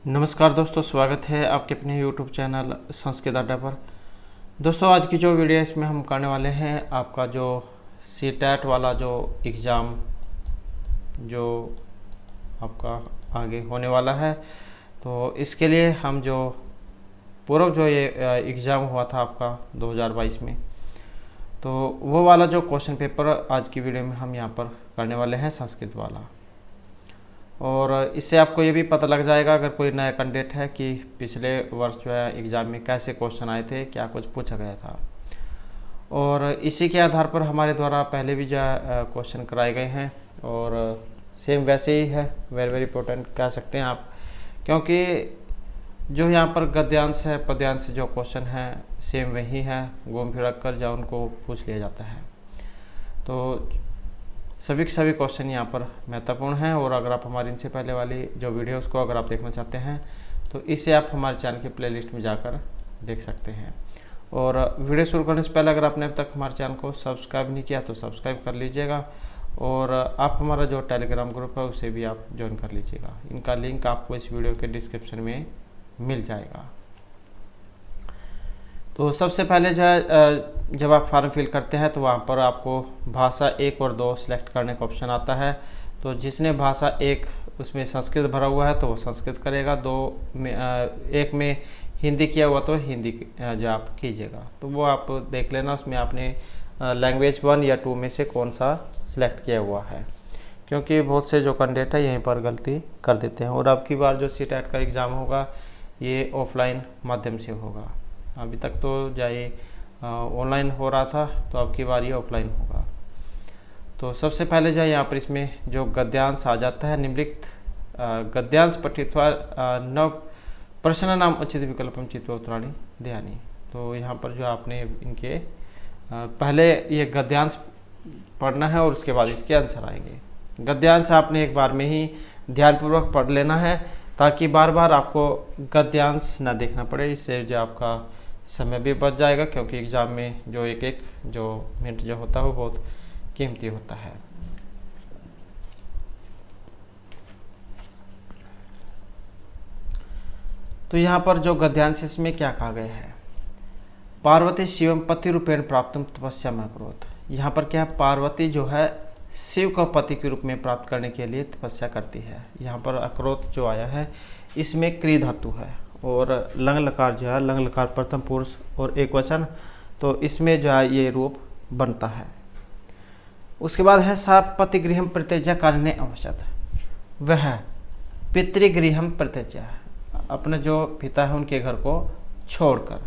नमस्कार दोस्तों, स्वागत है आपके अपने YouTube चैनल संस्कृत अड्डा पर। दोस्तों, आज की जो वीडियो है इसमें हम करने वाले हैं आपका जो सीटेट वाला जो एग्ज़ाम जो आपका आगे होने वाला है, तो इसके लिए हम जो पूर्व जो ये एग्ज़ाम हुआ था आपका 2022 में, तो वो वाला जो क्वेश्चन पेपर आज की वीडियो में हम यहाँ पर करने वाले हैं, संस्कृत वाला। और इससे आपको ये भी पता लग जाएगा अगर कोई नया कैंडिडेट है कि पिछले वर्ष जो है एग्ज़ाम में कैसे क्वेश्चन आए थे, क्या कुछ पूछा गया था। और इसी के आधार पर हमारे द्वारा पहले भी जो क्वेश्चन कराए गए हैं और सेम वैसे ही है, वेरी इंपॉर्टेंट कह सकते हैं आप, क्योंकि जो यहाँ पर गद्यांश है पद्यांश जो क्वेश्चन है सेम वही है, घूम फिरक कर जो उनको पूछ लिया जाता है। तो सभी के सभी क्वेश्चन यहाँ पर महत्वपूर्ण हैं। और अगर आप हमारी इनसे पहले वाली जो वीडियो उसको अगर आप देखना चाहते हैं तो इसे आप हमारे चैनल के प्लेलिस्ट में जाकर देख सकते हैं। और वीडियो शुरू करने से पहले अगर आपने अब तक हमारे चैनल को सब्सक्राइब नहीं किया तो सब्सक्राइब कर लीजिएगा। और आप हमारा जो टेलीग्राम ग्रुप है उसे भी आप ज्वाइन कर लीजिएगा। इनका लिंक आपको इस वीडियो के डिस्क्रिप्शन में मिल जाएगा। तो सबसे पहले जो है जब आप फॉर्म फिल करते हैं तो वहाँ पर आपको भाषा 1 और 2 सिलेक्ट करने का ऑप्शन आता है। तो जिसने भाषा 1 उसमें संस्कृत भरा हुआ है तो वो संस्कृत करेगा, 2 में 1 में हिंदी किया हुआ तो हिंदी जो आप कीजिएगा। तो वो आप देख लेना उसमें आपने लैंग्वेज 1 या 2 में से कौन सा सिलेक्ट किया हुआ है, क्योंकि बहुत से जो कैंडिडेट है यहीं पर गलती कर देते हैं। और अब की बार जो सीटेट का एग्ज़ाम होगा ये ऑफलाइन माध्यम से होगा। अभी तक तो जाए ऑनलाइन हो रहा था, तो अब की बार ये ऑफलाइन होगा। तो सबसे पहले जो है यहाँ पर इसमें जो गद्यांश आ जाता है, निम्नलिखित गद्यांश पठित्वा नव प्रश्न नाम उचित विकल्पम चित्वा उत्तराणि ध्यानी। तो यहाँ पर जो आपने इनके पहले ये गद्यांश पढ़ना है और उसके बाद इसके आंसर आएंगे। गद्यांश आपने एक बार में ही ध्यानपूर्वक पढ़ लेना है ताकि बार बार आपको गद्यांश ना देखना पड़े। इससे जो आपका समय भी बच जाएगा, क्योंकि एग्ज़ाम में जो एक जो मिनट जो होता है वो बहुत कीमती होता है। तो यहाँ पर जो गद्यांश इसमें क्या कहा गया है, पार्वती शिवम पति रूपेण प्राप्तुम तपस्या में अकरोत। यहाँ पर क्या है, पार्वती जो है शिव को पति के रूप में प्राप्त करने के लिए तपस्या करती है। यहाँ पर अकरोत जो आया है इसमें क्री धातु है और लंग लकार जो है, लंग लकार प्रथम पुरुष और एक वचन, तो इसमें जो है ये रूप बनता है। उसके बाद है सा पतिगृहम प्रत्यज्य कानने अवसत, वह पितृगृहम प्रत्यज्य, अपने जो पिता है उनके घर को छोड़कर,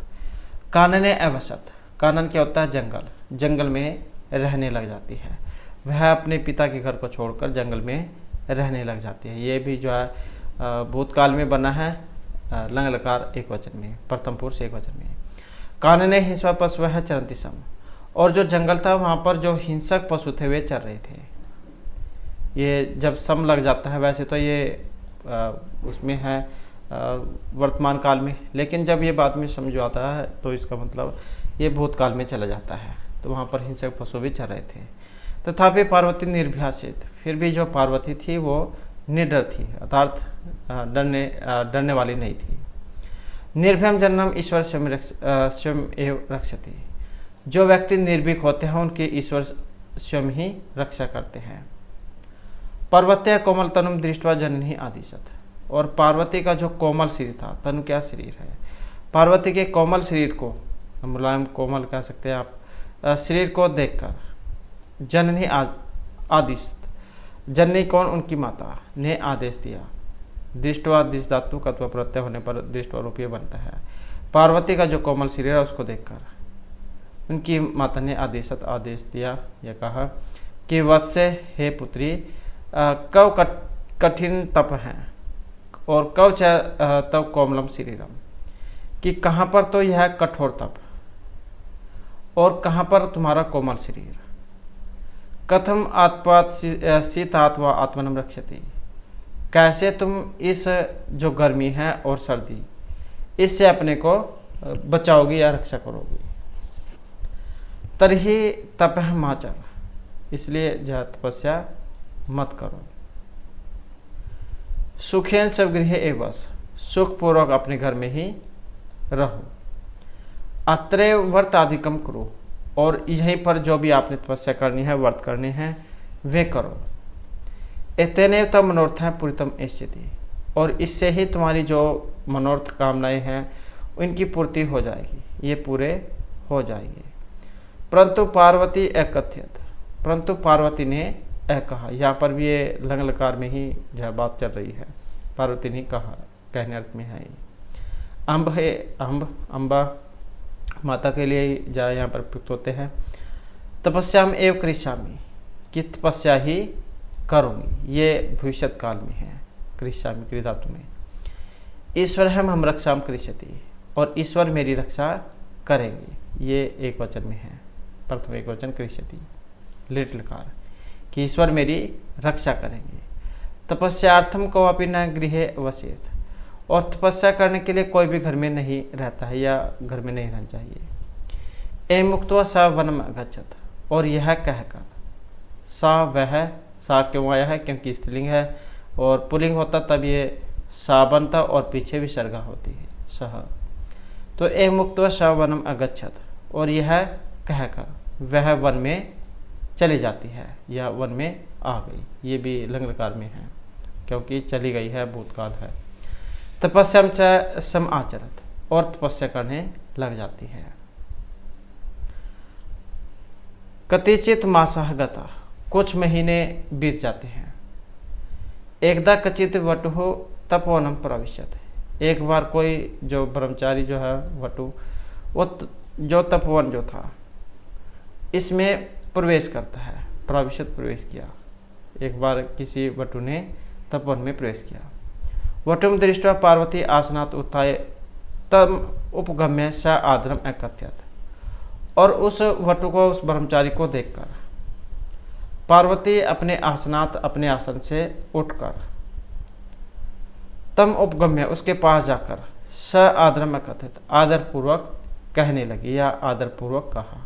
कानने अवसत, कानन क्या होता है जंगल, जंगल में रहने लग जाती है। वह अपने पिता के घर को छोड़कर जंगल में रहने लग जाती है। ये भी जो है भूतकाल में बना है, लंग लकार एक वचन में, प्रथम पुरुष एक वचन में। कानने हिंसा पशु है चरंती सम, और जो जंगल था वहाँ पर जो हिंसक पशु थे वे चल रहे थे। ये जब सम लग जाता है, वैसे तो ये उसमें है वर्तमान काल में, लेकिन जब ये बाद में समझ आता है तो इसका मतलब ये भूतकाल में चला जाता है। तो वहाँ पर हिंसक पशु भी चल रहे थे। तथापि पार्वती निर्भयासित, फिर भी जो पार्वती थी वो निडर थी, अर्थात डरने वाली नहीं थी। निर्भयम जन्म ईश्वर स्वयं एव रक्षति, जो व्यक्ति निर्भीक होते हैं उनके ईश्वर स्वयं ही रक्षा करते हैं। पार्वत्य कोमल तनुम दृष्टवा जननी आदिशत, और पार्वती का जो कोमल शरीर था, तनु क्या शरीर है, पार्वती के कोमल शरीर को, मुलायम कोमल कह सकते हैं आप, शरीर को देखकर जननी आदिश, जननी कौन, उनकी माता ने आदेश दिया। दृष्टवा दिश धातु का प्रत्यय होने पर दृष्टवा रूपीय बनता है। पार्वती का जो कोमल शरीर है उसको देखकर उनकी माता ने आदेश दिया, यह कहा कि वत्से हे पुत्री, कव कठिन तप है और कव तव कोमलम शरीरम, कि कहाँ पर तो यह कठोर तप और कहाँ पर तुम्हारा कोमल शरीर। कथम आत्पात शीतात्वा आत्मनम रक्षति, कैसे तुम इस जो गर्मी है और सर्दी इससे अपने को बचाओगी या रक्षा करोगी। तरही तपह माचर, इसलिए यह तपस्या मत करो। सुखेन सब गृह एवं, सुखपूर्वक अपने घर में ही रहो। अत्रैव व्रताधिकम करो, और यहीं पर जो भी आपने तपस्या करनी है, व्रत करने हैं, वे करो। एतेनेव तम मनोर्थाय पूरितम एष्यति, और इससे ही तुम्हारी जो मनोर्थ कामनाएं हैं उनकी पूर्ति हो जाएगी, ये पूरे हो जाएंगे। परंतु पार्वती एकथ्यत, परंतु पार्वती ने कहा। यहाँ पर भी ये लंग लकार में ही यह बात चल रही है, पार्वती ने कहा कहने अर्थ में है। अम्ब है, अम्बा माता के लिए जहाँ यहाँ पर प्रयुक्त होते हैं। तपस्याम एव कृष्यामि, कि तपस्या ही करूँगी, ये भविष्य काल में है। कृष्यामि कृ धातु में। ईश्वर हम रक्षाम कृष्यति, और ईश्वर मेरी रक्षा करेंगे, ये एक वचन में है। प्रथम एक वचन कृष्यति लिटिल कार, कि ईश्वर मेरी रक्षा करेंगे। तपस्यार्थम को अपि न गृहे वसेत, और तपस्या करने के लिए कोई भी घर में नहीं रहता है या घर में नहीं रहना चाहिए। एवं मुक्त्वा सा वनम अगच्छत, और यह कहकर, सा वह, सा क्यों आया है क्योंकि स्त्रीलिंग है, और पुल्लिंग होता तब ये सा बनता और पीछे विसर्गा होती है सह। तो एवं मुक्त्वा सा वनम अगच्छत, और यह कहकर वह वन में चली जाती है या वन में आ गई, ये भी लंगलकार में है क्योंकि चली गई है, भूतकाल है। तपस्याम च सम आचरत, और तपस्या करने लग जाती है। कतिचित मासः गता, कुछ महीने बीत जाते हैं। एकदा कचित वटु तपोवनम प्रविशत, एक बार कोई जो ब्रह्मचारी जो है वटु, वो जो तपोवन जो था इसमें प्रवेश करता है। प्रविशत प्रवेश किया, एक बार किसी वटु ने तपोवन में प्रवेश किया। वटुम दृष्ट्वा पार्वती आसनात् उत्थाय तम उपगम्य स आदरम एकथ्यत, और उस वटु को, उस ब्रह्मचारी को देखकर पार्वती अपने आसनात्, अपने आसन से उठकर, तम उपगम्य, उसके पास जाकर, स आदरम एकथ्यत, आदरपूर्वक कहने लगी या आदरपूर्वक कहा।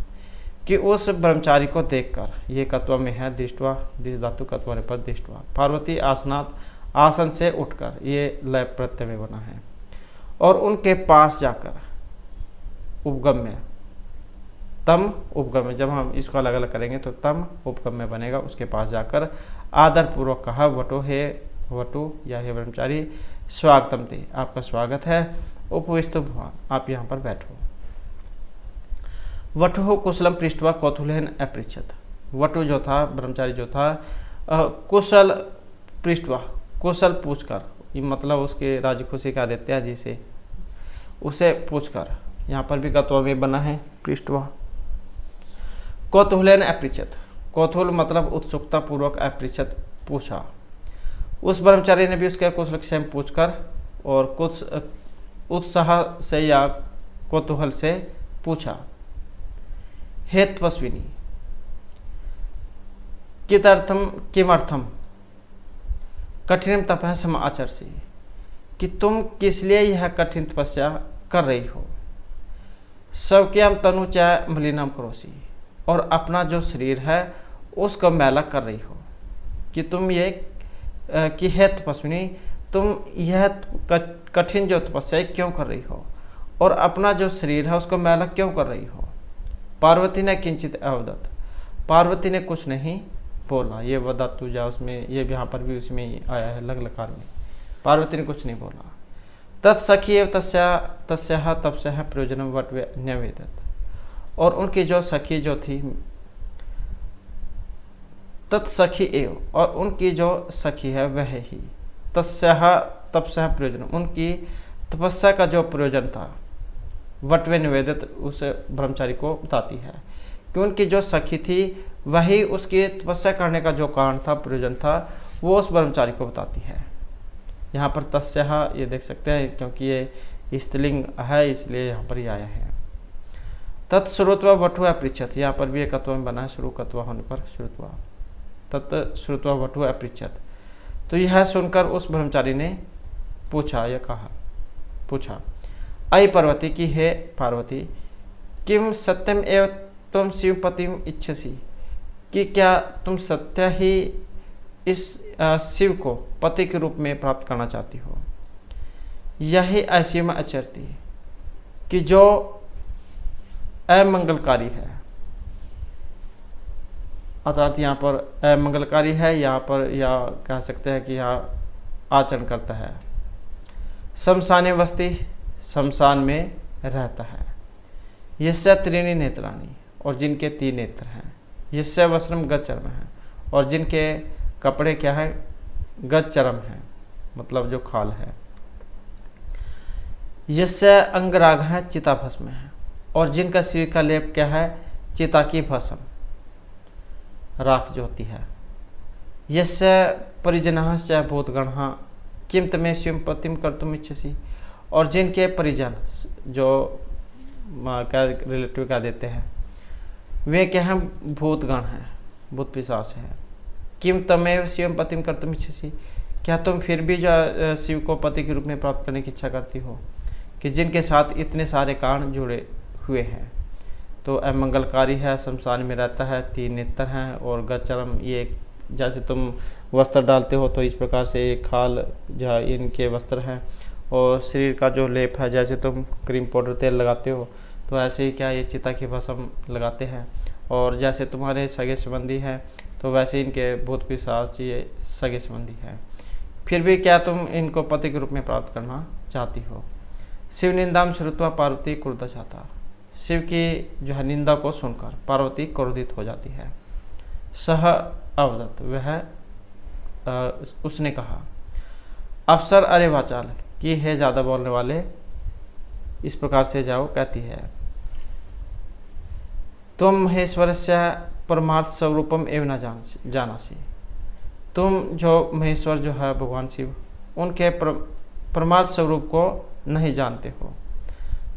कि उस ब्रह्मचारी को देखकर, ये कत्वा में है, दृष्टवा, दिस धातु कत्वा पर दृष्टवा, पार्वती आसनात्, आसन से उठकर, ये लय प्रत्यय में बना है, और उनके पास जाकर, उपगम्य, तम उपगम्य, जब हम इसको अलग अलग करेंगे तो तम उपगम्य बनेगा, उसके पास जाकर आदरपूर्वक कहा, वटो हे वटु या हे ब्रह्मचारी, स्वागतम ते, आपका स्वागत है, उपविष्ट भवान, आप यहाँ पर बैठो। वटु कुशलम पृष्ठवा कौतूहलेन अपृच्छत, वटु जो था, ब्रह्मचारी जो था, कुशल पृष्ठवा, कुशल पूछकर, मतलब उसके राजी खुशी का देते हैं जिसे, उसे पूछकर, यहाँ पर भी कत्वा में बना है पृष्ठवा। कौतूहलेन अपृच्छत, कौतूहल मतलब उत्सुकता पूर्वक, अपृच्छत पूछा। उस ब्रह्मचारी ने भी उसके कुशलक्षेम पूछकर और कुछ उत्साह से या कौतूहल से पूछा। हे तपस्विनी, किमर्थम कठिन तपः सम आचरसि, कि तुम किस लिए यह कठिन तपस्या कर रही हो। शवक्यम तनु च मलिनम करोसि, और अपना जो शरीर है उसको मैला कर रही हो। कि तुम ये कि हे तपस्विनी, तुम यह कठिन जो तपस्या क्यों कर रही हो, और अपना जो शरीर है उसको मैला क्यों कर रही हो। पार्वती ने किंचित अवदत, पार्वती ने कुछ नहीं बोला, ये वदतु जा उसमें, ये यहाँ पर भी उसमें आया है लग लकार में, पार्वती ने कुछ नहीं बोला। तत्सखी एव तस्या तपस्या प्रयोजनम वट न्यवेदत, और उनकी जो सखी जो थी, तत्सखी एव, और उनकी जो सखी है वह ही, तस्या तपस्या प्रयोजन, उनकी तपस्या का जो प्रयोजन था, वटवे निवेदित, उस ब्रह्मचारी को बताती है कि उनकी जो सखी थी वही उसकी तपस्या करने का जो कारण था, प्रयोजन था, वो उस ब्रह्मचारी को बताती है। यहाँ पर तस्या ये देख सकते हैं क्योंकि ये स्त्रीलिंग है इसलिए यहाँ पर ही आया है। तत्श्रुत्वा वटु अपृच्छत, यहाँ पर भी एक कत्वा में बना है, शुरू कत्वा होने पर श्रुत्वा, तत्श्रुत्वा वटु अपृच्छत। तो यह सुनकर उस ब्रह्मचारी ने पूछा या कहा, पूछा, अय पार्वती, की हे पार्वती, किम सत्यम एव तुम शिवपतिम इच्छसि, कि क्या तुम सत्य ही इस शिव को पति के रूप में प्राप्त करना चाहती हो। यही ऐसी में अचरती कि जो अमंगलकारी है, अर्थात यहाँ पर अमंगलकारी है, यहाँ पर या कह सकते हैं कि यहाँ आचरण करता है। शमशाने वस्ती, शमशान में रहता है। यस्य त्रीणि नेत्राणि, और जिनके 3 नेत्र हैं। यस्य वस्त्रम गच्चरम है, और जिनके कपड़े क्या है, गच्चरम है, मतलब जो खाल है। यस्य अंगराग है, चिता भस्म है, और जिनका सिर का लेप क्या है, चिता की भस्म, राख जो होती है। यस्य परिजनः च भूतगणः किम तमे स्वयं पतिम कर्तुम इच्छसि, और जिनके परिजन जो क्या रिलेटिव क्या देते हैं, वे क्या हैं, भूतगण हैं, भूत पिशाच हैं। किम तमेव शिवम पतिम कर्तुम इच्छसि, क्या तुम फिर भी जो शिव को पति के रूप में प्राप्त करने की इच्छा करती हो, कि जिनके साथ इतने सारे कारण जुड़े हुए हैं। तो अमंगलकारी है, शमशान में रहता है, 3 नेत्र हैं, और गच्चरम, ये जैसे तुम वस्त्र डालते हो तो इस प्रकार से एक खाल जो इनके वस्त्र हैं, और शरीर का जो लेप है, जैसे तुम क्रीम पाउडर तेल लगाते हो तो ऐसे ही क्या ये चिता की भस्म लगाते हैं। और जैसे तुम्हारे सगे संबंधी हैं तो वैसे इनके भूत पिशाच ये सगे संबंधी हैं। फिर भी क्या तुम इनको पति के रूप में प्राप्त करना चाहती हो। शिव निंदाम श्रुत्वा पार्वती क्रुद्ध जाता, शिव की जो है निंदा को सुनकर पार्वती क्रोधित हो जाती है। सह अवदत, वह उसने कहा, अफसर अरे वाचाल, कि है ज़्यादा बोलने वाले, इस प्रकार से जाओ, कहती है, तुम महेश्वरस्य परमार्थ स्वरूपम एवं न जानासी, तुम जो महेश्वर जो है भगवान शिव, उनके परमार्थ स्वरूप को नहीं जानते हो।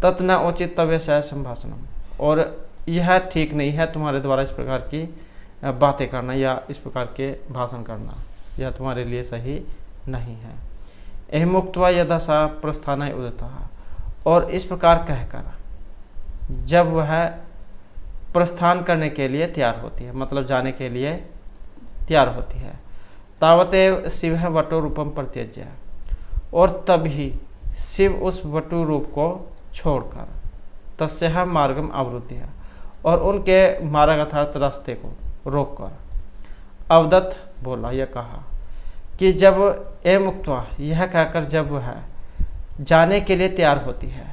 तत् न उचित तव्य से संभाषणम, और यह ठीक नहीं है तुम्हारे द्वारा इस प्रकार की बातें करना या इस प्रकार के भाषण करना, यह तुम्हारे लिए सही नहीं है। एहि मुक्त्वा यदा सा प्रस्थान उदिता, और इस प्रकार कहकर जब वह प्रस्थान करने के लिए तैयार होती है, मतलब जाने के लिए तैयार होती है, तावते शिव वटु रूपम परित्यज्य, और तभी शिव उस वटु रूप को छोड़कर तस्यः मार्गम अवरुद्ध्य, और उनके मार्ग अर्थात रास्ते को रोककर अवदत्त बोला, यह कहा कि जब ए मुक्त्वा, यह कहकर जब वह जाने के लिए तैयार होती है,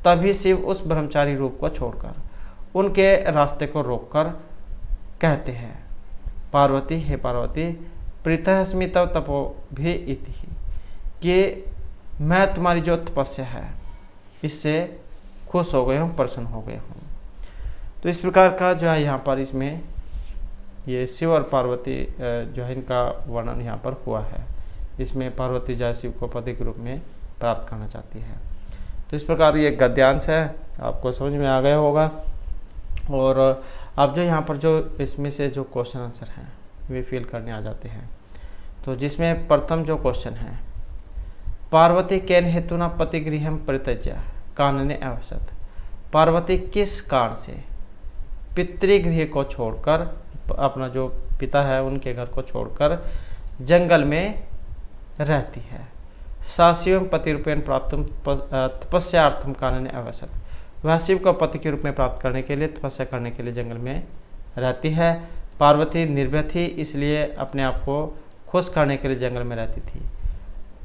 तभी शिव उस ब्रह्मचारी रूप को छोड़कर उनके रास्ते को रोककर कहते हैं, पार्वती, हे पार्वती, प्रीतः अस्मि तव तपो भी इति, कि मैं तुम्हारी जो तपस्या है इससे खुश हो गया हूँ, प्रसन्न हो गया हूँ। तो इस प्रकार का जो है यहाँ पर इसमें ये शिव और पार्वती जो है इनका वर्णन यहाँ पर हुआ है। इसमें पार्वती जो है शिव को पति के रूप में प्राप्त करना चाहती है। तो इस प्रकार ये गद्यांश है, आपको समझ में आ गया होगा। और अब जो यहाँ पर जो इसमें से जो क्वेश्चन आंसर हैं वे फिल करने आ जाते हैं। तो जिसमें प्रथम जो क्वेश्चन है, पार्वती केन हेतुना पतिगृहम परित्यज्य कानने अवसत, पार्वती किस कारण से पितृगृह को छोड़कर, अपना जो पिता है उनके घर को छोड़कर जंगल में रहती है। सा शिवम पति रूपेण प्राप्त तपस्यार्थम कानने अवसत, वह शिव को पति के रूप में प्राप्त करने के लिए तपस्या करने के लिए जंगल में रहती है। पार्वती निर्भय थी, इसलिए अपने आप को खुश करने के लिए जंगल में रहती थी।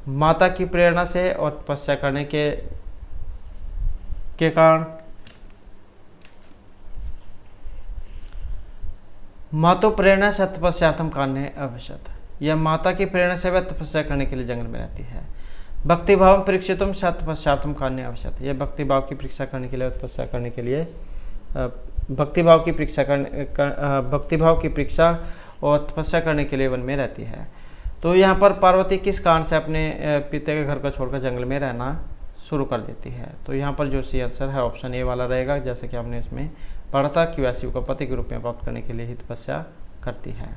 माता की प्रेरणा से और तपस्या करने के कारण मातो प्रेरणा से तपस्यार्थम कान्य अवसत, यह माता की प्रेरणा से वह तपस्या करने के लिए जंगल में रहती है। भक्ति भाव परीक्षितुम तपस्यार्थम कान्य अवसत, यह भक्ति भाव की परीक्षा करने के लिए, तपस्या करने के लिए, भक्ति भाव की परीक्षा और तपस्या करने के लिए वन में रहती है। तो यहाँ पर पार्वती किस कारण से अपने पिता के घर को छोड़कर जंगल में रहना शुरू कर देती है। तो यहाँ पर जो सी आंसर है ऑप्शन ए वाला रहेगा, जैसे कि हमने इसमें पढ़ा था कि वह शिव को पति के रूप में प्राप्त करने के लिए ही तपस्या करती है।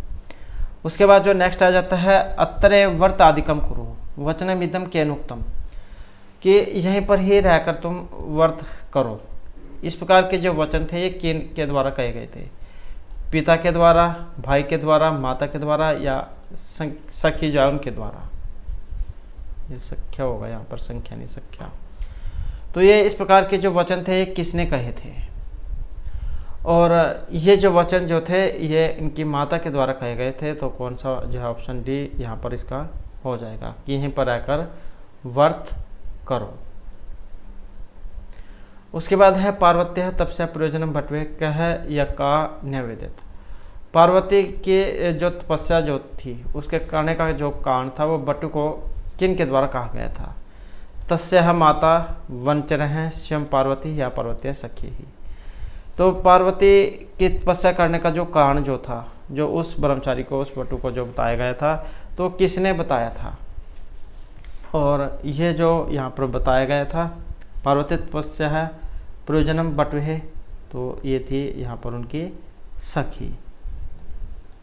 उसके बाद जो नेक्स्ट आ जाता है, अत्रे व्रत आदिकम कुरु वचनमिदम केनुक्तम, कि यहीं पर ही रहकर तुम व्रत करो। इस प्रकार के जो वचन थे ये किन के द्वारा कहे गए थे, पिता के द्वारा, भाई के द्वारा, माता के द्वारा या सखी जो है उनके द्वारा। ये संख्या होगा यहाँ पर, संख्या नहीं संख्या। तो ये इस प्रकार के जो वचन थे ये किसने कहे थे, और ये जो वचन जो थे ये इनकी माता के द्वारा कहे गए थे। तो कौन सा जो है ऑप्शन डी यहाँ पर इसका हो जाएगा कि यहीं पर रहकर व्रत करो। उसके बाद है पार्वत्य तपस्या प्रयोजनम बटवे कह या का न्यवेदित। पार्वती की जो तपस्या जो थी उसके करने का जो कारण था वो बटु को किन के द्वारा कहा गया था। तस्या माता वंचर हैं स्वयं पार्वती या पार्वती सखी ही। तो पार्वती की तपस्या करने का जो कारण जो था, जो उस ब्रह्मचारी को, उस बटु को जो बताया गया था, तो किसने बताया था, और ये जो यहाँ पर बताया गया था पार्वती तपस्या है प्रयोजनम बटवे, तो ये थी यहाँ पर उनकी सखी।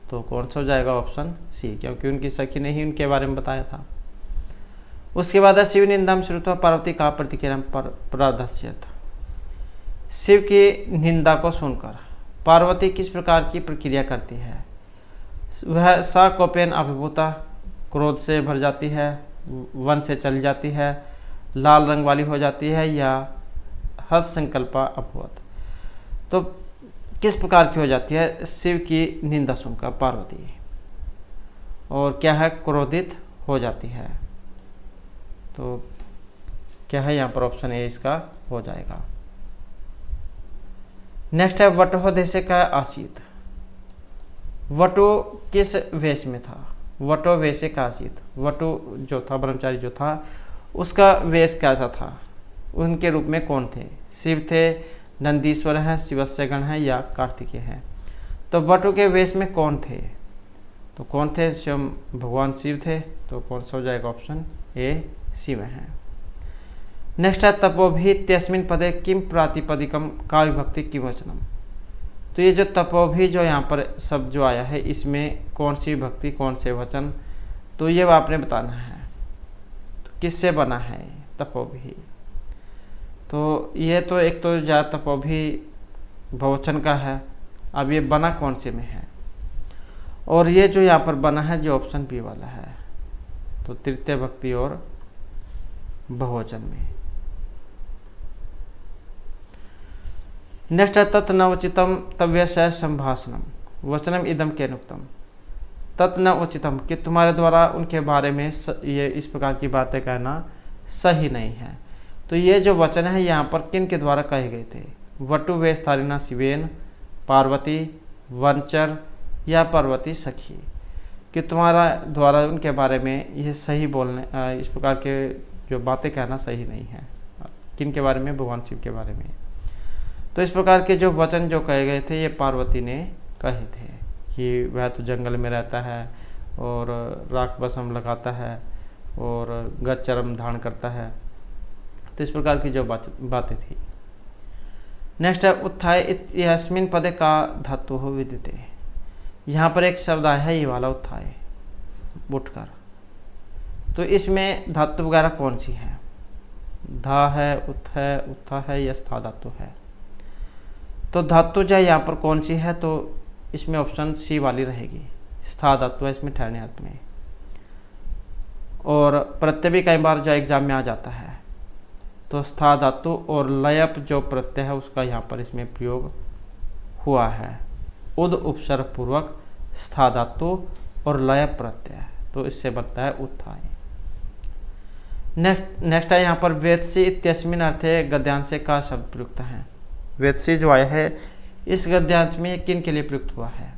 तो कौन सा हो जाएगा ऑप्शन सी, क्योंकि उनकी सखी ने ही उनके बारे में बताया था। उसके बाद है शिव निंदा श्रुत्वा पार्वती का प्रतिक्रिया प्रदर्शित। शिव की निंदा को सुनकर पार्वती किस प्रकार की प्रक्रिया करती है। वह सकोपेन अभिभूता, क्रोध से भर जाती है, वन से चली जाती है, लाल रंग वाली हो जाती है, या हद संकल्पा अभवत। तो किस प्रकार की हो जाती है शिव की निंदा सुनकर पार्वती, और क्या है क्रोधित हो जाती है। तो क्या है यहाँ पर ऑप्शन ए इसका हो जाएगा। नेक्स्ट है वटो देश का आसित। वटो किस वेश में था, वटो वेश का आसित। वटो जो था ब्रह्मचारी जो था उसका वेश कैसा था, उनके रूप में कौन थे। शिव थे, नंदीश्वर हैं, शिवस्य गण हैं, या कार्तिकेय हैं। तो वटु के वेश में कौन थे, तो कौन थे, स्वयं भगवान शिव थे। तो कौन सा हो जाएगा ऑप्शन ए शिव हैं। नेक्स्ट है तपोभी तस्मिन पदे किम प्रातिपदिकम का विभक्ति की वचनम। तो ये जो तपोभी जो यहाँ पर शब्द जो आया है इसमें कौन सी विभक्ति कौन से वचन, तो ये आपने बताना है। तो किससे बना है तपोभी, तो ये तो एक तो जा तपोभी बहुवचन का है। अब ये बना कौन से में है, और ये जो यहाँ पर बना है जो ऑप्शन बी वाला है, तो तृतीय भक्ति और बहुवचन में। नेक्स्ट है तत् न उचितम तव्य संभाषणम वचनम इदम के नुक्तम। तत् न उचितम कि तुम्हारे द्वारा उनके बारे में ये इस प्रकार की बातें कहना सही नहीं है। तो ये जो वचन है यहाँ पर किन के द्वारा कहे गए थे, वटु वेस्तारिणा शिवेन, पार्वती, वंचर, या पार्वती सखी। कि तुम्हारा द्वारा उनके बारे में ये सही बोलने इस प्रकार के जो बातें कहना सही नहीं है। किन के बारे में, भगवान शिव के बारे में। तो इस प्रकार के जो वचन जो कहे गए थे ये पार्वती ने कहे थे कि वह तो जंगल में रहता है और राख बसम लगाता है और गज चरम धारण करता है। तो इस प्रकार की जो बातें थी। नेक्स्ट है उत्थाय इत्यस्मिन पदे का धातु हो विदिते। यहाँ पर एक शब्द आया है ये वाला उत्थाय, उठकर। तो इसमें धातु वगैरह कौन सी है, धा है, उथ है, उत्था है, या स्था धातु है। तो धातु जो यहाँ पर कौन सी है, तो इसमें ऑप्शन सी वाली रहेगी, स्था धातु है इसमें ठहरने अर्थ में। और प्रत्यय भी कई बार जो एग्जाम में आ जाता है, तो स्था धातु और लयप जो प्रत्यय है उसका यहाँ पर इसमें प्रयोग हुआ है। उद उपसर्ग पूर्वक स्था धातु और लयप प्रत्यय, तो इससे बनता है उत्थाय। नेक्स्ट है यहाँ पर वेत्सी इत्यस्मिन अर्थे गद्यांश का शब्द प्रयुक्त है। वेत्सी जो आया है इस गद्यांश में किन के लिए प्रयुक्त हुआ है,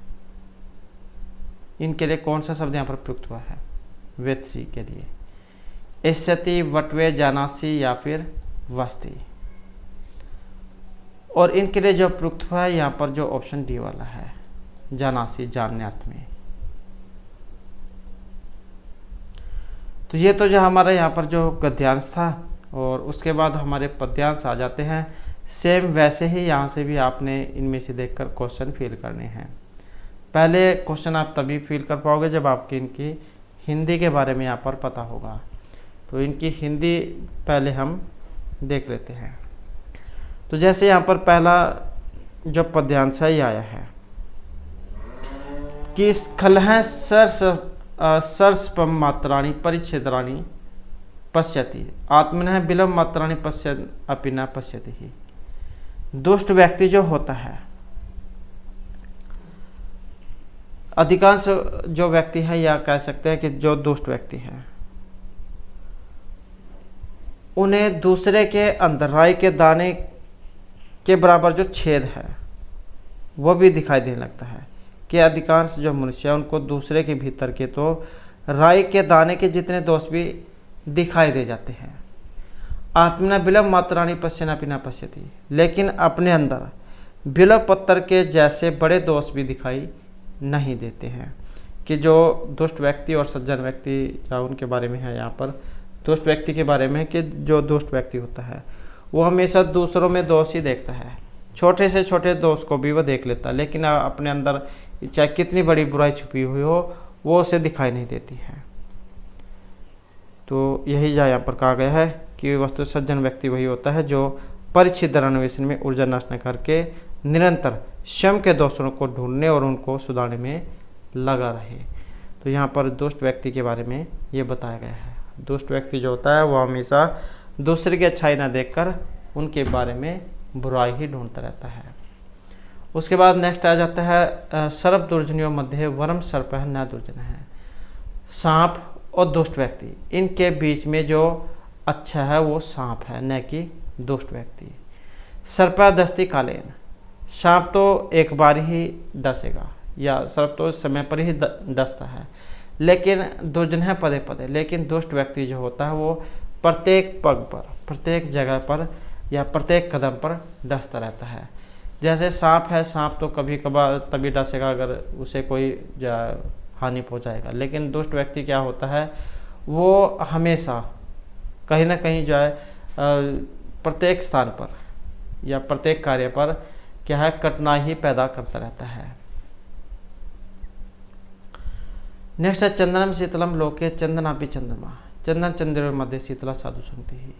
इनके लिए कौन सा शब्द यहाँ पर प्रयुक्त हुआ है, वेत्सी के लिए। एष्यति, वटवे, जानासी, या फिर वस्ती। और इनके लिए जो प्रयुक्त हुआ है यहाँ पर जो ऑप्शन डी वाला है, जानासी, जानने अर्थ में। तो ये तो जो हमारा यहाँ पर जो गद्यांश था, और उसके बाद हमारे पद्यांश आ जाते हैं। सेम वैसे ही यहाँ से भी आपने इनमें से देखकर क्वेश्चन फिल करने हैं। पहले क्वेश्चन आप तभी फिल कर पाओगे जब आपकी इनकी हिंदी के बारे में यहाँ पर पता होगा। तो इनकी हिंदी पहले हम देख लेते हैं। तो जैसे यहाँ पर पहला जो पद्यांश है ये आया है कि खलह सरस्पम मात्राणी परिच्छेदराणी पश्यति, आत्मनः विलंब मात्राणि पश्यन् अपि न पश्यति ही। दुष्ट व्यक्ति जो होता है, अधिकांश जो व्यक्ति है, या कह सकते हैं कि जो दुष्ट व्यक्ति हैं, उन्हें दूसरे के अंदर राई के दाने के बराबर जो छेद है वो भी दिखाई देने लगता है। कि अधिकांश जो मनुष्य है उनको दूसरे के भीतर के तो राई के दाने के जितने दोष भी दिखाई दे जाते हैं। आत्मना विलंब मात्राणि पश्यन्नपि न पश्यति, लेकिन अपने अंदर बिलव पत्थर के जैसे बड़े दोष भी दिखाई नहीं देते हैं। कि जो दुष्ट व्यक्ति और सज्जन व्यक्ति, या उनके बारे में है यहाँ पर, दुष्ट व्यक्ति के बारे में, कि जो दुष्ट व्यक्ति होता है वो हमेशा दूसरों में दोष ही देखता है, छोटे से छोटे दोष को भी वो देख लेता है, लेकिन अपने अंदर चाहे कितनी बड़ी बुराई छुपी हुई हो वो उसे दिखाई नहीं देती है। तो यही यहाँ पर कहा गया है कि वस्तु सज्जन व्यक्ति वही होता है जो परिच्छिन्न अन्वेषण में ऊर्जा नष्ट न करके निरंतर स्वयं के दोषों को ढूंढने और उनको सुधारने में लगा रहे। तो यहाँ पर दुष्ट व्यक्ति के बारे में ये बताया गया है। दुष्ट व्यक्ति जो होता है वो हमेशा दूसरे की अच्छाई ना देखकर उनके बारे में बुराई ही ढूंढता रहता है। उसके बाद नेक्स्ट आ जाता है सर्प दुर्जनियों मध्य वरम सर्प न दुर्जन है। सांप और दुष्ट व्यक्ति, इनके बीच में जो अच्छा है वो सांप है, न कि दुष्ट व्यक्ति। सर्पा दस्ती कालेन, सांप तो एक बार ही डसेगा, या सर्प तो समय पर ही डसता है, लेकिन दुर्जन है पदे पदे। लेकिन दुष्ट व्यक्ति जो होता है वो प्रत्येक पग पर, प्रत्येक जगह पर, या प्रत्येक कदम पर डसता रहता है। जैसे सांप है, सांप तो कभी कभार तभी डसेगा अगर उसे कोई हानि पहुंचाएगा, लेकिन दुष्ट व्यक्ति क्या होता है वो हमेशा कहीं ना कहीं जो है प्रत्येक स्थान पर या प्रत्येक कार्य पर क्या है कठिनाई ही पैदा करता रहता है। नेक्स्ट है चंदनम शीतलम लोके चंदनापि चंद्रमा, चंदन चंद्र मध्य शीतला साधु संगति ही।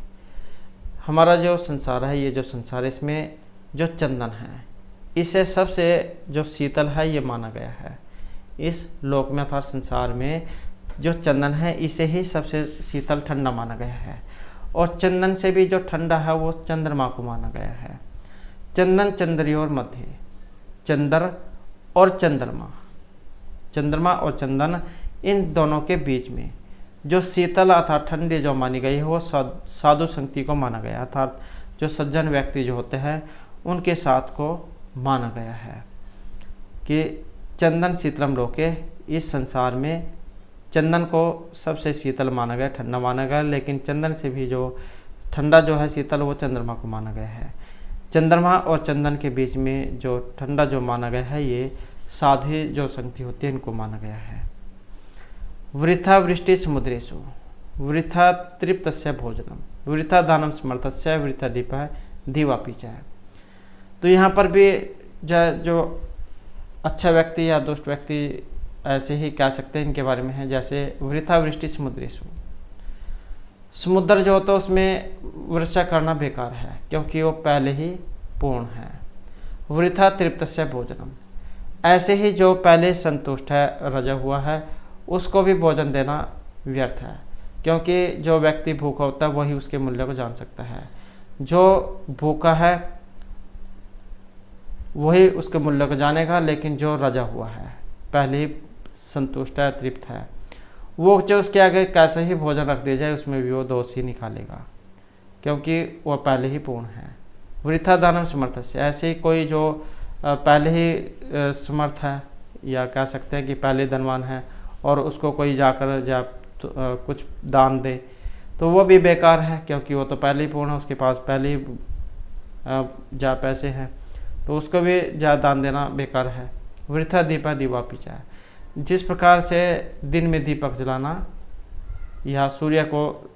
हमारा जो संसार है, ये जो संसार है, इसमें जो चंदन है इसे सबसे जो शीतल है ये माना गया है। इस लोक में अर्थात संसार में जो चंदन है इसे ही सबसे शीतल ठंडा माना गया है, और चंदन से भी जो ठंडा है वो चंद्रमा को माना गया है। चंदन चंद्रियोर मध्य, चंद्र और चंद्रमा, चंद्रमा और चंदन, इन दोनों के बीच में जो शीतल अर्थात ठंडी जो मानी गई है वो साधु संगति को माना गया, अर्थात जो सज्जन व्यक्ति जो होते हैं उनके साथ को माना गया है। कि चंदन शीतलम लोके, इस संसार में चंदन को सबसे शीतल माना गया, ठंडा माना गया, लेकिन चंदन से भी जो ठंडा जो है शीतल वो चंद्रमा को माना गया है। चंद्रमा और चंदन के बीच में जो ठंडा जो माना गया है ये साधु जो संगति होती है इनको माना गया है। वृथा वृष्टि समुद्रेशु वृथा तृप्तस्य भोजनम वृथा दानम समर्थस्य वृथा दीप दीवापी च। तो यहाँ पर भी जो अच्छा व्यक्ति या दुष्ट व्यक्ति ऐसे ही कह सकते हैं इनके बारे में है। जैसे वृथा वृष्टि समुद्रेशु, समुद्र जो होता है उसमें वर्षा करना बेकार है क्योंकि वो पहले ही पूर्ण है। वृथा तृप्तस्य भोजनम, ऐसे ही जो पहले संतुष्ट है, रजा हुआ है, उसको भी भोजन देना व्यर्थ है, क्योंकि जो व्यक्ति भूखा होता है वही उसके मूल्य को जान सकता है। जो भूखा है वही उसके मूल्य को जानेगा, लेकिन जो रजा हुआ है, पहले ही संतुष्ट है, तृप्त है, वो जो उसके आगे कैसे ही भोजन रख दिया जाए उसमें भी वो दोष ही निकालेगा, क्योंकि वह पहले ही पूर्ण है। वृथा दानम समर्थस्य, ऐसे ही कोई जो पहले ही समर्थ है, या कह सकते हैं कि पहले धनवान है, और उसको कोई जाकर कुछ दान दे तो वो भी बेकार है, क्योंकि वो तो पहले ही पूर्ण है, उसके पास पहले ही पैसे हैं, तो उसको भी दान देना बेकार है। वृथा दीपा दीवापी च, जिस प्रकार से दिन में दीपक जलाना या सूर्य को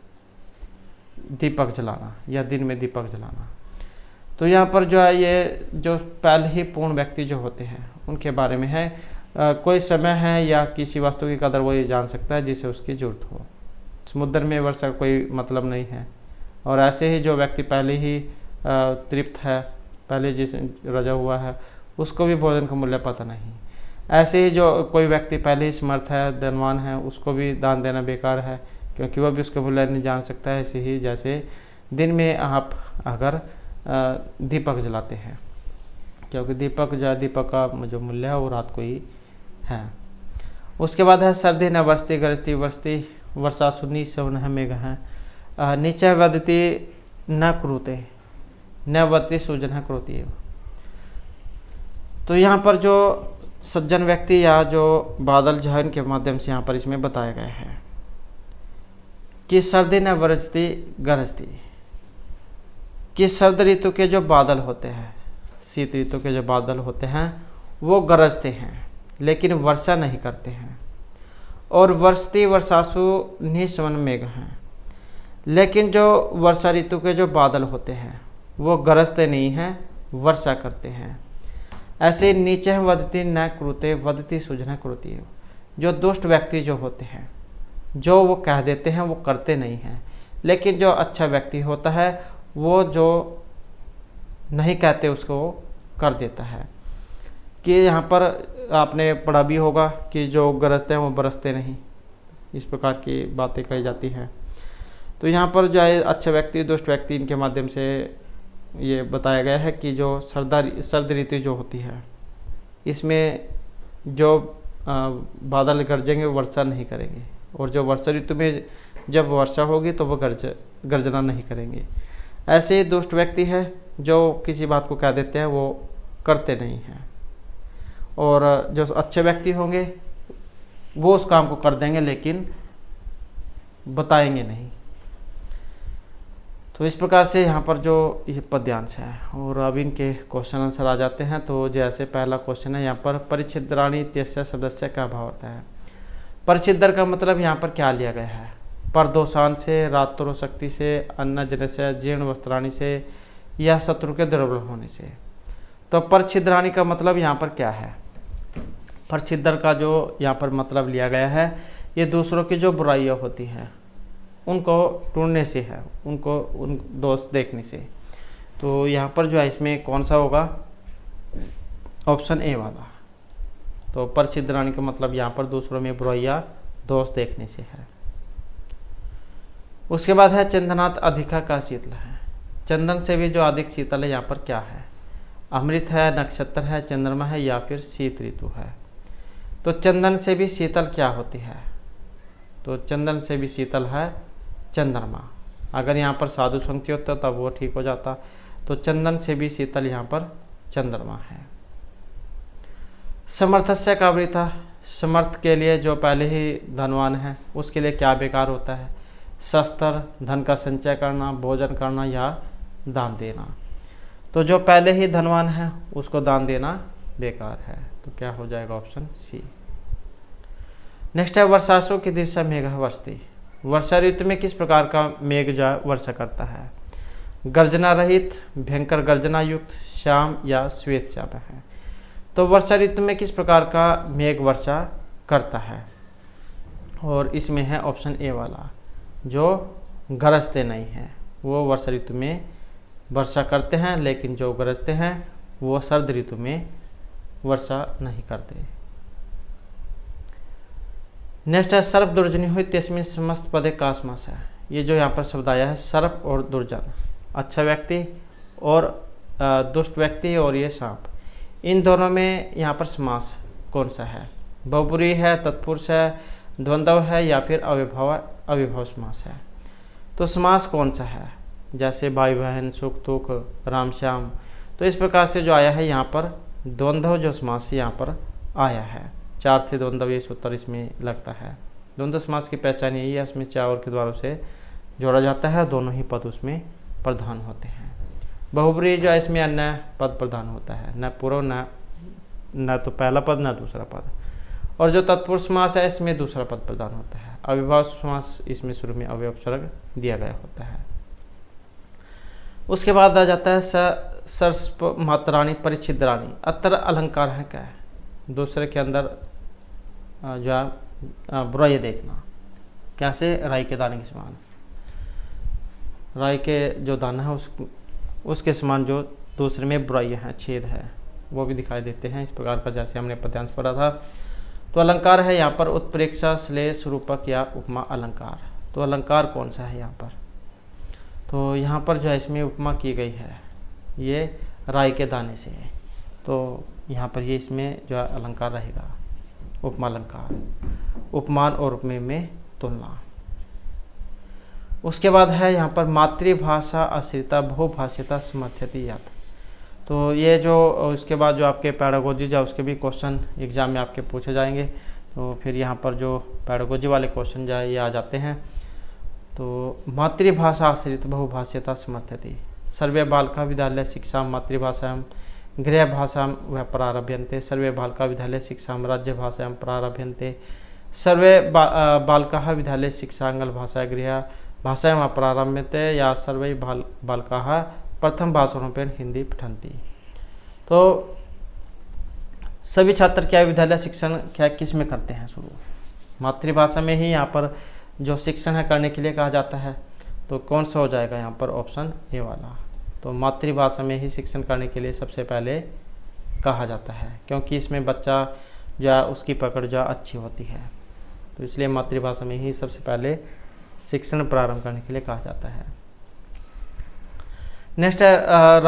दीपक जलाना या दिन में दीपक जलाना, तो यहाँ पर जो है ये जो पहले ही पूर्ण व्यक्ति जो होते हैं उनके बारे में है। कोई समय है या किसी वस्तु की कदर वो ये जान सकता है जिसे उसकी जरूरत हो। समुद्र में वर्षा का कोई मतलब नहीं है, और ऐसे ही जो व्यक्ति पहले ही तृप्त है, पहले जिस रजा हुआ है, उसको भी भोजन का मूल्य पता नहीं। ऐसे ही जो कोई व्यक्ति पहले ही समर्थ है, धनवान है, उसको भी दान देना बेकार है, क्योंकि वह भी उसके मूल्य नहीं जान सकता है। ऐसे ही जैसे दिन में आप अगर दीपक जलाते हैं, क्योंकि दीपक का जो मूल्य है वो रात को ही है। उसके बाद है सर्दी न वर्षति गरजति वर्षति वर्षा सुनी सवन मेघ है नीचे वदति न क्रूते न वदति सूजन क्रोती है। तो यहाँ पर जो सज्जन व्यक्ति या जो बादल जहन के माध्यम से यहाँ पर इसमें बताया गया है कि सर्दी न बरसती गरजती, कि सर्द ऋतु के जो बादल होते हैं, शीत ऋतु के जो बादल होते हैं वो गरजते हैं लेकिन वर्षा नहीं करते हैं। और वर्षती वर्षासु निस्वन मेघ हैं, लेकिन जो वर्षा ऋतु के जो बादल होते हैं वो गरजते नहीं हैं, वर्षा करते हैं। ऐसे नीचे वदती न क्रूते वदती सूझना क्रूती। जो दुष्ट व्यक्ति जो होते हैं, जो वो कह देते हैं वो करते नहीं हैं, लेकिन जो अच्छा व्यक्ति होता है वो जो नहीं कहते उसको कर देता है। कि यहाँ पर आपने पढ़ा भी होगा कि जो गरजते हैं वो बरसते नहीं, इस प्रकार की बातें कही जाती हैं। तो यहाँ पर जो है अच्छे व्यक्ति दुष्ट व्यक्ति इनके माध्यम से ये बताया गया है कि जो सर्द ऋतु जो होती है इसमें जो बादल गरजेंगे वो वर्षा नहीं करेंगे, और जो वर्षा ऋतु में जब वर्षा होगी तो वो गर्जना नहीं करेंगे। ऐसे ही दुष्ट व्यक्ति है जो किसी बात को कह देते हैं वो करते नहीं हैं, और जो अच्छे व्यक्ति होंगे वो उस काम को कर देंगे लेकिन बताएंगे नहीं। तो इस प्रकार से यहाँ पर जो ये पद्यांश है, और अब इनके क्वेश्चन आंसर आ जाते हैं। तो जैसे पहला क्वेश्चन है यहाँ पर परिच्छिद्राणि इत्यस्य शब्दस्य क्या भाव होता है। परिच्छिद्र का मतलब यहाँ पर क्या लिया गया है, परदोषान से, रात्रो शक्ति से, अन्न जन से, जीर्ण वस्त्राणि से, या शत्रु के दुर्बल होने से। तो परिच्छिद्राणि का मतलब यहाँ पर क्या है, परिच्छिद्र का जो यहाँ पर मतलब लिया गया है ये दूसरों की जो बुराइयाँ होती हैं उनको ढूंढने से है, उनको उन दोष देखने से। तो यहाँ पर जो है इसमें कौन सा होगा, ऑप्शन ए वाला। तो परिच्छिद्राणि का मतलब यहाँ पर दूसरों में बुराइयाँ दोष देखने से है। उसके बाद है चंदनात् अधिका का शीतल है, चंदन से भी जो अधिक शीतल है यहाँ पर क्या है, अमृत है, नक्षत्र है, चंद्रमा है, या फिर शीत ऋतु है। तो चंदन से भी शीतल क्या होती है, तो चंदन से भी शीतल है चंद्रमा। अगर यहाँ पर साधु संख्य होता तब वो ठीक हो जाता। तो चंदन से भी शीतल यहाँ पर चंद्रमा है। समर्थस्य का वृथा, समर्थ के लिए जो पहले ही धनवान है उसके लिए क्या बेकार होता है, शस्त्र, धन का संचय करना, भोजन करना या दान देना। तो जो पहले ही धनवान है उसको दान देना बेकार है। तो क्या हो जाएगा, ऑप्शन सी। नेक्स्ट है वर्षासु की दिशा मेघ वर्षती, वर्षा ऋतु में किस प्रकार का मेघ जो वर्षा करता है, गर्जना रहित, भयंकर गर्जना युक्त, श्याम या श्वेत श्याम है। तो वर्षा ऋतु में किस प्रकार का मेघ वर्षा करता है, और इसमें है ऑप्शन ए वाला, जो गरजते नहीं हैं वो वर्षा ऋतु में वर्षा करते हैं, लेकिन जो गरजते हैं वो सर्द ऋतु में वर्षा नहीं करते। नेक्स्ट है सर्प दुर्जनी हुई तस्मिन् समस्त पदे का समास है। ये जो यहाँ पर शब्द आया है सर्प और दुर्जन, अच्छा व्यक्ति और दुष्ट व्यक्ति और ये सांप, इन दोनों में यहाँ पर समास कौन सा है, बहुब्रीहि है, तत्पुरुष है, द्वंद्व है, या फिर अविभाव समास है। तो समास कौन सा है, जैसे भाई बहन, सुख दुख, राम श्याम। तो इस प्रकार से जो आया है यहाँ पर द्वंद्व जो समास यहाँ पर आया है, चार थे द्वंद्व, ये सूत्र इसमें लगता है। द्वंद्व समास की पहचान यही है, इसमें चार के द्वारों से जोड़ा जाता है, दोनों ही पद उसमें प्रधान होते हैं। बहुब्रीहि जो है इसमें अन्य पद प्रधान होता है, न पूर्व न तो पहला पद न दूसरा पद। और जो तत्पुरुष समास है इसमें दूसरा पद प्रधान होता है। अविभाव समास इसमें शुरू में अव्यपसर्ग दिया गया होता है। उसके बाद आ जाता है सर्प मात्राणी परिच्छिद्राणी, अत्र अलंकार है क्या है, दूसरे के अंदर जो है बुराई देखना, कैसे, राई के दाने के समान, राई के जो दाना है उसके समान जो दूसरे में बुराइयाँ हैं, छेद है, वो भी दिखाई देते हैं। इस प्रकार का जैसे हमने पद्यांश पढ़ा था। तो अलंकार है यहाँ पर उत्प्रेक्षा, श्लेष, रूपक या उपमा अलंकार। तो अलंकार कौन सा है यहाँ पर? तो यहाँ पर जो है इसमें उपमा की गई है, ये राई के दाने से है, तो यहाँ पर ये इसमें जो है अलंकार रहेगा, उपमा अलंकार, उपमान और उपमेय में तुलना। उसके बाद है यहाँ पर मातृभाषा आश्रिता बहुभाषिता समर्थयति यत्। तो ये जो इसके बाद जो आपके पैडागोजी या उसके भी क्वेश्चन एग्जाम में आपके पूछे जाएंगे, तो फिर यहाँ पर जो पैडागोजी वाले क्वेश्चन जो है ये आ जाते हैं। तो मातृभाषा आश्रित बहुभाषिता समर्थयति, सर्वे बालका विद्यालय शिक्षा मातृभाषायां गृह भाषां व प्रारभ्यन्ते, सर्वे बालका विद्यालय शिक्षा राज्य भाषायां प्रारभ्यन्ते, सर्वे बालकाः विद्यालय शिक्षा आंग्ल भाषा गृह भाषायां प्रारभ्यन्ते, या सर्वे बालकाः प्रथम भाषारूपेण हिंदी पठन्ति। तो सभी छात्र क्या विद्यालय शिक्षण क्या किस में करते हैं? शुरू मातृभाषा में ही यहाँ पर जो शिक्षण है करने के लिए कहा जाता है। तो कौन सा हो जाएगा यहाँ पर? ऑप्शन ए वाला। तो मातृभाषा में ही शिक्षण करने के लिए सबसे पहले कहा जाता है, क्योंकि इसमें बच्चा या उसकी पकड़ जो अच्छी होती है, तो इसलिए मातृभाषा में ही सबसे पहले शिक्षण प्रारंभ करने के लिए कहा जाता है। नेक्स्ट है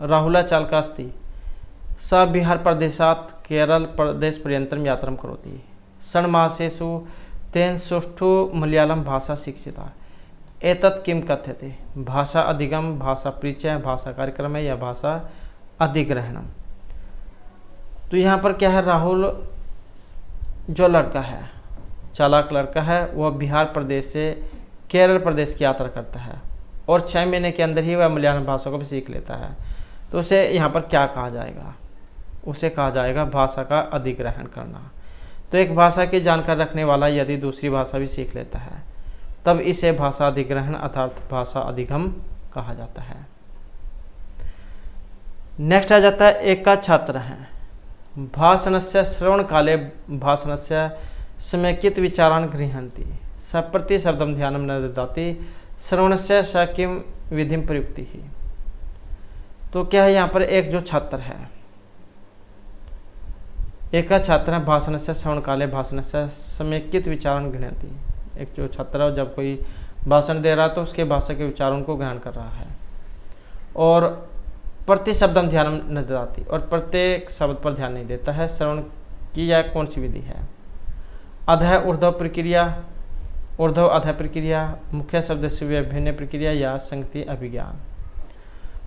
राहुलाचालकास्ति स बिहार प्रदेशात् केरल प्रदेश पर्यन्तं यात्रां करोति, षण्मासेषु तेन सुष्ठु मलयालम भाषा शिक्षिता, एतत् किं कथ्यते? भाषा अधिगम, भाषा परिचय, भाषा कार्यक्रम है या भाषा अधिग्रहणम। तो यहाँ पर क्या है, राहुल जो लड़का है, चालाक लड़का है, वह बिहार प्रदेश से केरल प्रदेश की यात्रा करता है और 6 महीने के अंदर ही वह मलयालम भाषा को भी सीख लेता है। तो उसे यहाँ पर क्या कहा जाएगा? उसे कहा जाएगा भाषा का अधिग्रहण करना। तो एक भाषा की जानकारी रखने वाला यदि दूसरी भाषा भी सीख लेता है तब इसे भाषा अधिग्रहण अर्थात भाषा अधिगम कहा जाता है। नेक्स्ट आ जाता है एक का छात्र हैं भाषणस्य श्रवण काले भाषणस्य समेकित विचारान् गृह्णन्ति, सप्रति शब्दं ध्यानं न ददाति, श्रवणस्य स किं विधिं प्रयुक्ति ही। तो क्या है, यहाँ पर एक जो छात्र है, एक छात्र है भाषण से श्रवण काले भाषण से समेकित विचारण गृह्णन्ति। एक जो छात्र है जब कोई भाषण दे रहा है तो उसके भाषा के विचारों को ग्रहण कर रहा है, और प्रति शब्दम ध्यान न ददाति, और प्रत्येक शब्द पर ध्यान नहीं देता है। श्रवण की यह कौन सी विधि है? अधः ऊर्ध्व प्रक्रिया, ऊर्ध्व अधः प्रक्रिया, मुख्य शब्द से विभिन्न प्रक्रिया या संगति अभिज्ञान।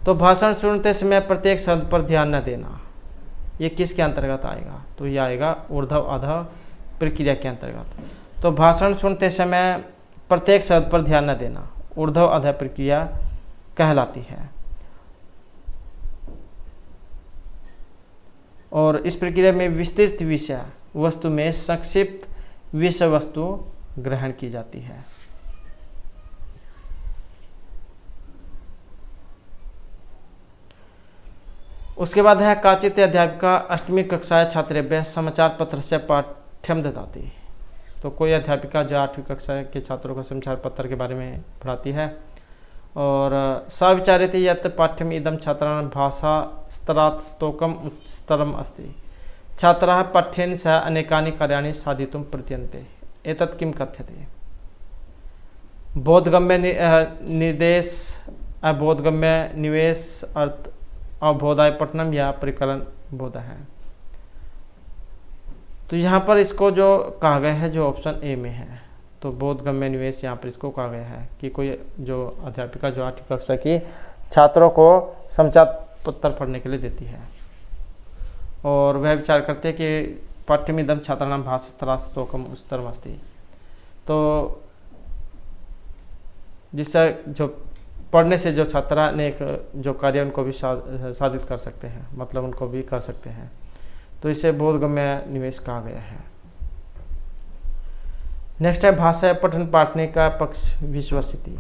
तो भाषण सुनते समय प्रत्येक शब्द पर ध्यान न देना, ये किसके अंतर्गत आएगा? तो ये आएगा ऊर्ध्व अधः प्रक्रिया के अंतर्गत। तो भाषण सुनते समय प्रत्येक शब्द पर ध्यान न देना ऊर्ध्व अधः प्रक्रिया कहलाती है, और इस प्रक्रिया में विस्तृत विषय वस्तु में संक्षिप्त विषय वस्तु ग्रहण की जाती है। उसके बाद है काचित अध्यापिका अष्टमी कक्षाएं छात्रेभ्यः समाचार पत्र से पाठ्यम ददाति। तो कोई अध्यापिका जो 8वीं कक्षा के छात्रों को समाचार पत्र के बारे में पढ़ाती है, और सा विचार्यते यत् पाठ्यम इदं छात्राणां भाषा स्तरात् स्तोकम् उच्चतरम् अस्ति, छात्राः पाठ्येन सह अनेकानि कार्याणि साधितुं प्रयतन्ते, एतत् किं कथ्यते? बोधगम्य निर्देश, अबोधगम्य निवेश, अर्थ अवबोधाय पठनम या परिकलन बोध है। तो यहाँ पर इसको जो कहा गया है जो ऑप्शन ए में है, तो बोधगम्य निवेश यहाँ पर इसको कहा गया है कि कोई जो अध्यापिका जो 8वीं कक्षा की छात्रों को समाचार पत्र पढ़ने के लिए देती है, और वह विचार करते हैं कि पाठ्यमिदं छात्राणां भाषास्तरास्तोकम् उच्चतरम् अस्ति। तो जिससे जो पढ़ने से जो छात्रा ने एक जो कार्य उनको भी साधित कर सकते हैं, मतलब उनको भी कर सकते हैं, तो इसे बोधगम्य निवेश कहा गया है। नेक्स्ट है भाषा पठन पाठने का पक्ष विश्वसिति,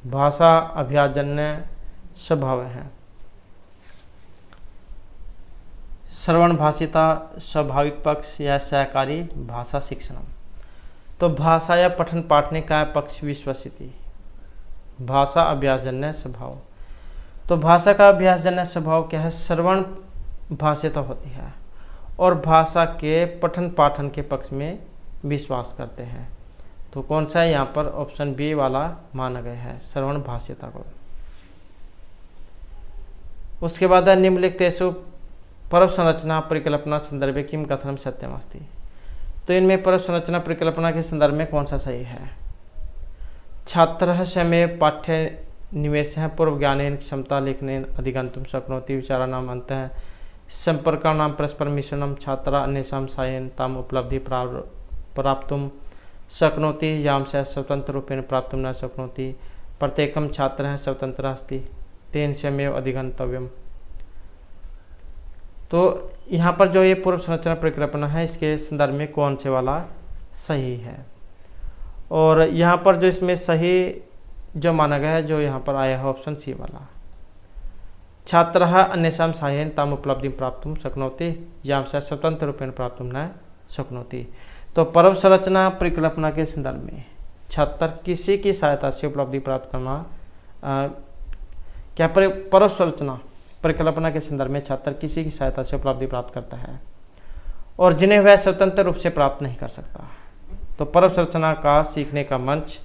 भाषा अभ्यासजन्य स्वभाव है। श्रवण भाषिता स्वाभाविक पक्ष या सहकारी भाषा शिक्षण। तो भाषा या पठन पाठने का पक्ष विश्वसिति, भाषा अभ्यासजन्य स्वभाव। तो भाषा का अभ्यासजन्य स्वभाव क्या है? श्रवण भाषिता होती है और भाषा के पठन पाठन के पक्ष में विश्वास करते हैं। तो कौन सा है यहाँ पर ऑप्शन बी वाला माना गया है, श्रवण भाष्यता को। उसके बाद निम्नलिखितेषु परव संरचना परिकल्पना संदर्भे किम कथनम सत्यमस्ति। तो इनमें परव संरचना परिकल्पना के संदर्भ में कौन सा सही है। छात्रः स्वयमेव पाठ्य निवेशः पूर्व ज्ञानेन क्षमता लेखनेन अधिगन्तुं शक्नोति विचाराणाम् अन्तः सम्पर्काणां परस्पर मिश्रणं छात्रः अन्येषां साहाय्येन ताम् उपलब्धि प्राप्तुं शक्नोति यां सः स्वतन्त्ररूपेण प्राप्तुं न शक्नोति। प्रत्येकं छात्रः स्वतन्त्रः अस्ति तेन स्वयमेव अधिगन्तव्यम्। तो यहाँ पर जो ये पूर्व संरचना परिकल्पना है इसके संदर्भ में कौन से वाला सही है। और यहाँ पर जो इसमें सही जो माना गया है, जो यहाँ पर आया है ऑप्शन सी वाला, छात्रः अन्येषां साहाय्येन ताम् उपलब्धिं प्राप्तुं शक्नोति यां सः स्वतन्त्ररूपेण प्राप्तुं न शक्नोति। तो परव संरचना परिकल्पना के संदर्भ में छात्र किसी की सहायता से उपलब्धि प्राप्त करना परव संरचना परिकल्पना के संदर्भ में छात्र किसी की सहायता से उपलब्धि प्राप्त करता है और जिन्हें वह स्वतंत्र रूप से प्राप्त नहीं कर सकता। तो परव संरचना का सीखने का मंच,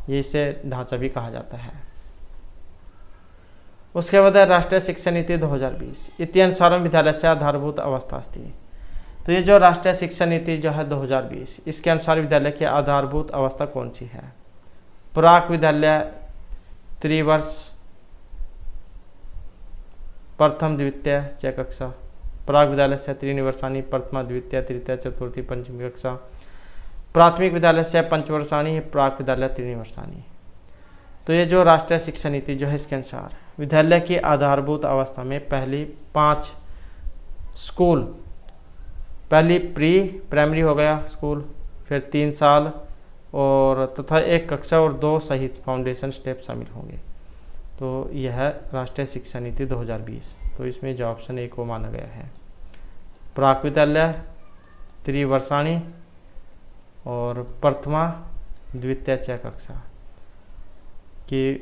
ये इसे ढांचा भी कहा जाता है। उसके बाद राष्ट्रीय शिक्षा नीति 2020 इति अनुसारं विद्यालयस्य आधारभूत अवस्था अस्ति। तो ये जो राष्ट्रीय शिक्षा नीति जो है 2020, इसके अनुसार विद्यालय की आधारभूत अवस्था कौन सी है। प्राक विद्यालय त्रिवर्ष प्रथम द्वितीय च कक्षा, प्राक विद्यालय से त्रीणि वर्षाणि प्रथमा द्वितीय तृतीय चतुर्थी पंचमी कक्षा, प्राथमिक विद्यालय से पंचवर्षाणि प्राक विद्यालय त्रीणि वर्षाणि। तो ये जो राष्ट्रीय शिक्षा नीति जो है इसके अनुसार विद्यालय की आधारभूत अवस्था में पहली 5 स्कूल, पहली प्री प्राइमरी हो गया स्कूल, फिर 3 साल और तथा 1 कक्षा और 2 सहित फाउंडेशन स्टेप शामिल होंगे। तो यह है राष्ट्रीय शिक्षा नीति 2020। तो इसमें जो ऑप्शन ए को माना गया है, प्राक विद्यालय त्रिवर्षाणि और प्रथमा द्वितीय च कक्षा की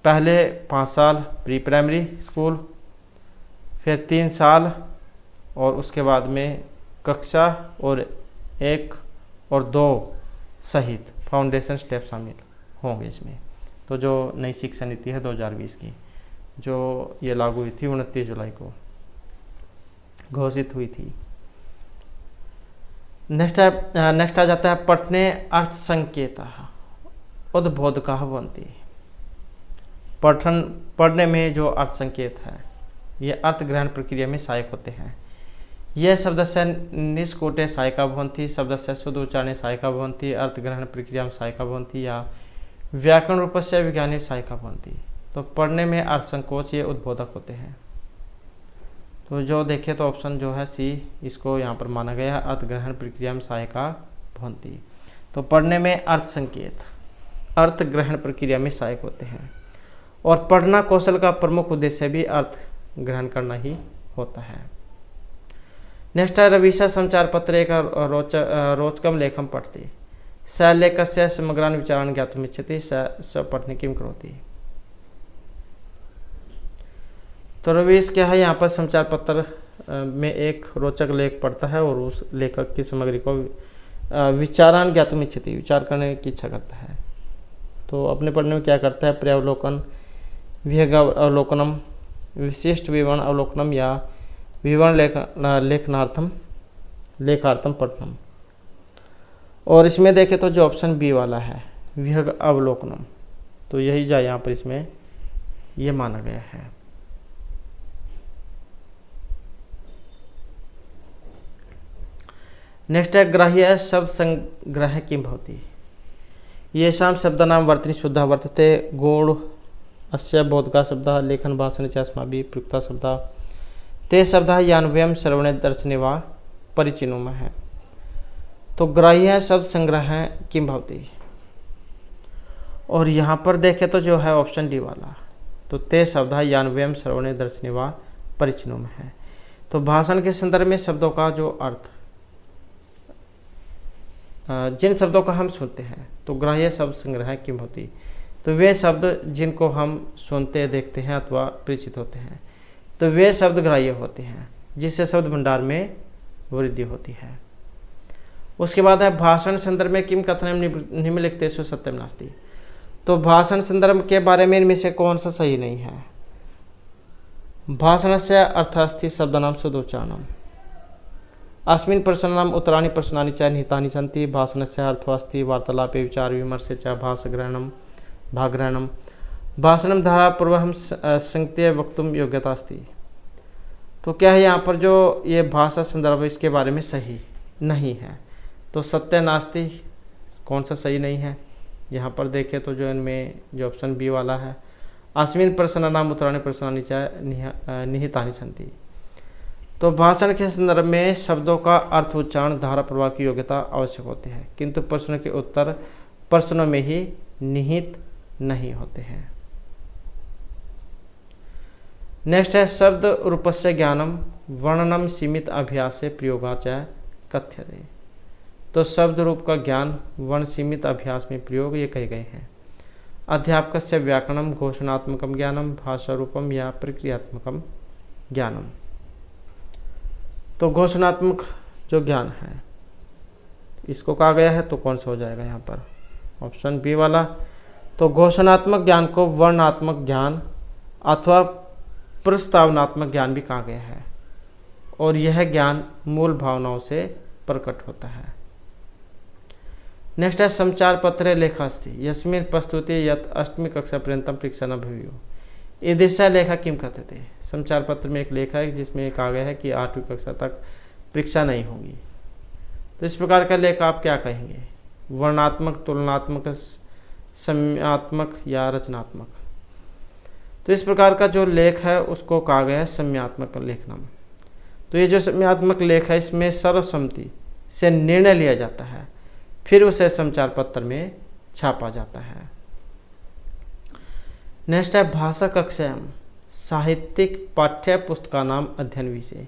पहले 5 साल प्री प्राइमरी स्कूल, फिर 3 साल और उसके बाद में कक्षा और 1 और 2 सहित फाउंडेशन स्टेप शामिल होंगे इसमें। तो जो नई शिक्षा नीति है 2020 की, जो ये लागू हुई थी 29 जुलाई को घोषित हुई थी। नेक्स्ट आ जाता है पठने अर्थ संकेतः उद्बोधकाः भवन्ति। पढ़ने में जो अर्थ संकेत है ये अर्थ ग्रहण प्रक्रिया में सहायक होते हैं। यह शब्दस्य निष्कोटे सहायका भवन्ति, शब्दस्य शुद्ध उच्चारणे सहायका भवन्ति, अर्थ ग्रहण प्रक्रिया में सहायका भवन्ति या व्याकरण रूपस्य विज्ञाने सहायका भवन्ति। तो पढ़ने में अर्थ संकोच ये उद्बोधक होते हैं। तो जो देखें तो ऑप्शन जो है सी, इसको यहाँ पर माना गया है अर्थ ग्रहण प्रक्रिया में सहायका भवन्ति। तो पढ़ने में अर्थ संकेत अर्थ ग्रहण प्रक्रिया में सहायक होते हैं और पढ़ना कौशल का प्रमुख उद्देश्य भी अर्थ ग्रहण करना ही होता है। नेक्स्ट है रवीशा समाचार पत्र एक रोचकम लेखम पठति स लेखस्य समग्रान् विचारान् ज्ञातुम् इच्छति स पठने किं करोति। तो रवीश क्या है, यहाँ पर समाचार पत्र में एक रोचक लेख पढ़ता है और उस लेखक की सामग्री को विचारान् ज्ञातुम् इच्छति, विचार करने की इच्छा करता है। तो अपने पढ़ने में क्या करता है, पर्यावलोकन, विहंग अवलोकनम, विशिष्ट विवरण अवलोकनम या विवरण लेखार्थम पठनम। और इसमें देखें तो जो ऑप्शन बी वाला है विहंग अवलोकनम, तो यही जा यहाँ पर इसमें ये माना गया है। नेक्स्ट है ग्राह्य शब्द संग्रह किं भवति। येषां शब्दानां वर्तनी शुद्धः वर्तते गुण अस्य बोधका शब्दः लेखन भाषणे च अस्माभिः प्रयुक्ता शब्दः ते शब्दः यान् वयं श्रवणे दर्शने वा परिचिनुमः। तो ग्राह्य शब्द संग्रह किं भवति, और यहाँ पर देखें तो जो है ऑप्शन डी वाला, तो ते शब्दः यान् वयं श्रवणे दर्शने वा परिचिनुमः। तो भाषण के संदर्भ में शब्दों का जो अर्थ, जिन शब्दों का हम सुनते हैं, तो ग्राह्य शब्द संग्रह किं भवति, तो वे शब्द जिनको हम सुनते देखते हैं अथवा परिचित होते हैं, तो वे शब्द ग्राह्य होते हैं जिससे शब्द भंडार में वृद्धि होती है। उसके बाद है भाषण संदर्भ में किम कथनम निम्नलिखितेषु सत्यम नास्ति। तो भाषण संदर्भ के बारे में इनमें से कौन सा सही नहीं है। भाषणस्य अर्थास्ति शब्दानां शुद्धोच्चारणम्। अस्मिन् प्रश्नानाम् उत्तराणि प्रश्नानि च निहितानि सन्ति। भाषणस्य अर्थोऽस्ति वार्तालापे विचार विमर्शे च भागग्रहणं भाषणं धारापूर्वकं संगत्य वक्तुं योग्यता अस्ति। तो क्या है यहाँ पर जो ये भाषा संदर्भ इसके बारे में सही नहीं है। तो सत्य नास्ति कौन सा सही नहीं है। यहाँ पर देखें तो जो इनमें जो ऑप्शन बी वाला है, अस्मिन् प्रश्नानाम् उत्तराणि प्रश्नानि च निहितानि सन्ति। तो भाषण के संदर्भ में शब्दों का अर्थ उच्चारण धारा प्रवाह की योग्यता आवश्यक होती है, किंतु प्रश्न के उत्तर प्रश्नों में ही निहित नहीं होते हैं। नेक्स्ट है शब्द रूपस्य ज्ञानम वर्णनम सीमित अभ्यास से प्रयोगा च कथ्यते। तो शब्द रूप का ज्ञान वर्ण सीमित अभ्यास में प्रयोग ये कहे गए हैं। अध्यापकस्य व्याकरणम घोषणात्मकम ज्ञानम भाषा रूपम या प्रक्रियात्मकम ज्ञानम। तो घोषणात्मक जो ज्ञान है इसको कहा गया है, तो कौन सा हो जाएगा यहाँ पर ऑप्शन बी वाला। तो घोषणात्मक ज्ञान को वर्णनात्मक ज्ञान अथवा प्रस्तावनात्मक ज्ञान भी कहा गया है, और यह ज्ञान मूल भावनाओं से प्रकट होता है। नेक्स्ट है संचार पत्रे लेखास्ति यस्मिन् प्रस्तुति यत् अष्टमी कक्षा पर्यंतम परीक्षा न भवेयुः। ईदृशा लेखा किम कहते थे। संचार पत्र में एक लेखा है जिसमें कहा गया है कि 8वीं कक्षा तक परीक्षा नहीं होगी। तो इस प्रकार का लेख आप क्या कहेंगे, वर्णात्मक, तुलनात्मक, सम्यात्मक या रचनात्मक। तो इस प्रकार का जो लेख है उसको कहा गया है सम्यात्मक लेखनम। तो ये जो सम्यात्मक लेख है इसमें सर्वसम्मति से निर्णय लिया जाता है, फिर उसे संचार पत्र में छापा जाता है। नेक्स्ट है भाषा कक्षायां साहित्यिक पाठ्य पुस्तकानाम अध्ययन विषय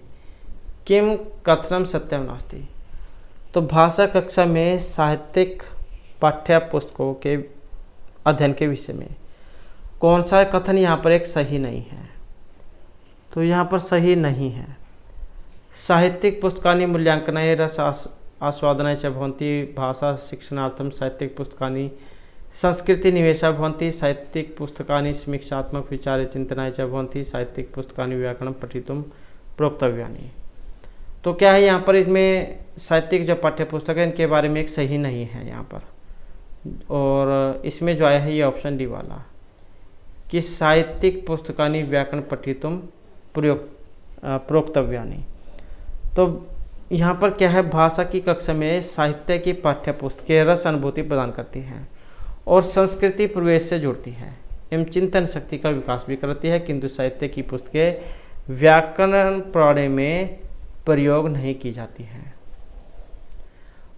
किम कथनम सत्यम नास्ति। तो भाषा कक्षा में साहित्यिक पाठ्य पुस्तकों के अध्ययन के विषय में कौन सा कथन यहाँ पर एक सही नहीं है। तो यहाँ पर सही नहीं है। साहित्यिक पुस्तकानि मूल्यांकनाय रस आस्वादनाय च भवन्ति। भाषा शिक्षणार्थम साहित्यिक पुस्तकानि संस्कृति निवेशा भवन्ति। साहित्यिक पुस्तकानि समीक्षात्मक विचारे चिंतनाय च भवन्ति। साहित्यिक पुस्तकानि व्याकरणं पठितुं प्रोक्तव्यानि। तो क्या है यहाँ पर इसमें साहित्यिक जो पाठ्य पुस्तक है इनके बारे में एक सही नहीं है यहाँ पर, और इसमें जो आया है ये ऑप्शन डी वाला कि साहित्यिक पुस्तकानि व्याकरण पठितुं प्रोक्तव्यानि। तो यहाँ पर क्या है, भाषा की कक्षा में साहित्य की पाठ्य पुस्तकें रस अनुभूति प्रदान करती हैं और संस्कृति प्रवेश से जुड़ती है एवं चिंतन शक्ति का विकास भी करती है, किंतु साहित्य की पुस्तकें व्याकरण प्रणाली में प्रयोग नहीं की जाती हैं।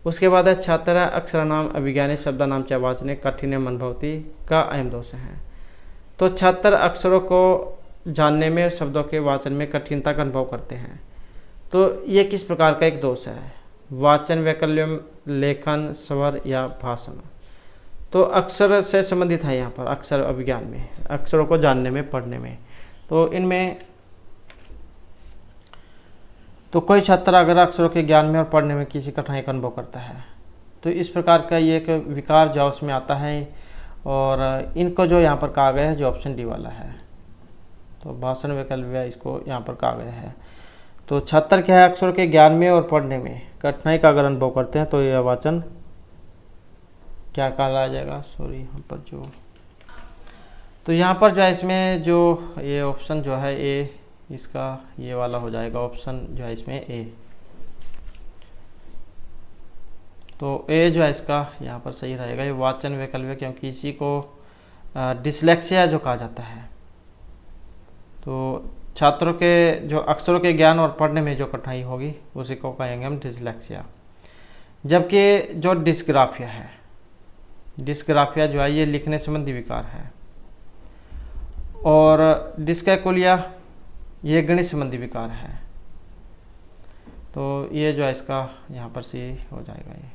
उसके बाद है छात्र अक्षराणाम अभिज्ञाने शब्दानाम च वाचने कठिन अनुभवती का अहम दोष है। तो छात्र अक्षरों को जानने में शब्दों के वाचन में कठिनता का अनुभव करते हैं। तो ये किस प्रकार का एक दोष है, वाचन, वैकल्यम, लेखन, स्वर या भाषण। तो अक्षर से संबंधित है यहाँ पर, अक्षर अभिज्ञान में, अक्षरों को जानने में, पढ़ने में। तो इनमें तो कोई छात्र अगर अक्षरों के ज्ञान में और पढ़ने में किसी कठिनाई का अनुभव करता है तो इस प्रकार का ये एक विकार जो उसमें आता है, और इनको जो यहाँ पर कहा गया है जो ऑप्शन डी वाला है, तो भाषण वैकल्य इसको यहाँ पर कहा गया है। तो छात्र क्या है, अक्षरों के ज्ञान में और पढ़ने में कठिनाई का अगर अनुभव करते हैं तो यह वाचन क्या कहा जाएगा, सॉरी यहाँ पर जो, तो यहाँ पर जो है इसमें जो ये ऑप्शन जो है ए, इसका ये वाला हो जाएगा ऑप्शन जो है इसमें ए। तो ए जो है इसका यहाँ पर सही रहेगा, ये वाचन वैकल्य, क्योंकि इसी को डिसलेक्सिया जो कहा जाता है। तो छात्रों के जो अक्षरों के ज्ञान और पढ़ने में जो कठिनाई होगी उसी को कहेंगे हम डिसलेक्सिया। जबकि जो डिस्ग्राफिया है, डिस्ग्राफिया जो है ये लिखने संबंधी विकार है, और डिस्कैकुलिया ये गणित संबंधी विकार है। तो ये जो है इसका यहाँ पर से हो जाएगा ये।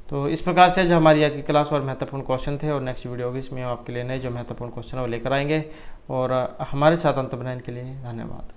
तो इस प्रकार से जो हमारी आज की क्लास और महत्वपूर्ण क्वेश्चन थे, और नेक्स्ट वीडियो होगी इसमें आपके लिए नए जो महत्वपूर्ण क्वेश्चन है वो लेकर आएंगे। और हमारे साथ अंत बनाने के लिए धन्यवाद।